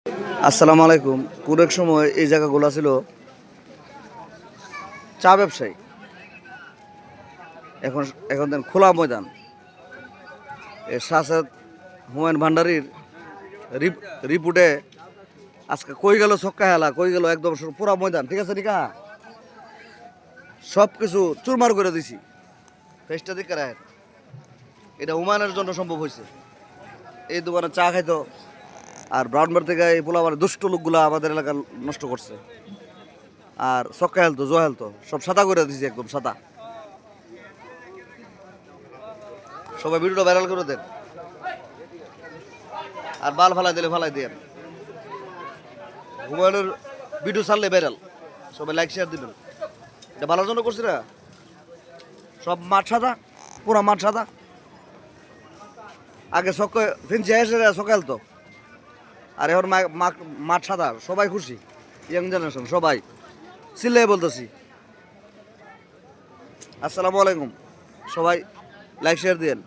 আসসালামু আলাইকুম। কোন এক সময় এই জায়গাগুলো ছিল চা ব্যবসায়ী। এখন এখন দেন খোলা ময়দান। শাহজাদ হুমায়ুন ভান্ডারীর রিপোর্টে আজকে কই গেল ছক্কা হেলা, কই গেল একদম পুরা ময়দান। ঠিক আছে নিকা, সব কিছু চুরমার করে দিছি। ফেসটা দিকে রাখেন, এটা হুমায়ুনের জন্য সম্ভব হয়েছে। এই দোকানে চা খাইতো, আর ব্রাউনবার থেকে এই পোলাবার দুষ্ট লোকগুলা আমাদের এলাকা নষ্ট করছে। আর ছক্কা হেলতো, জোয়া হেলতো, সব সাদা করে দিছি, একদম সাদা। সবাই ভিডিওটা ভাইরাল করে দেন, আর বাল ফালাই দিলে ফালাই দেন। হুমায়ুনের ভিডিও ছাড়লে ভাইরাল, সবাই লাইক শেয়ার দিবেন। এটা ভালোর জন্য করছি না। সব মাঠ সাদা, পুরা মাঠ সাদা। আগে ছক্কা ফিনছি এসে ছক্কা হেলতো, আর এখন মাঠ সাদা। সবাই খুশি, ইয়াং জেনারেশন সবাই চিল্লাই বলতেছি আসসালামু আলাইকুম। সবাই লাইক শেয়ার দিয়েন।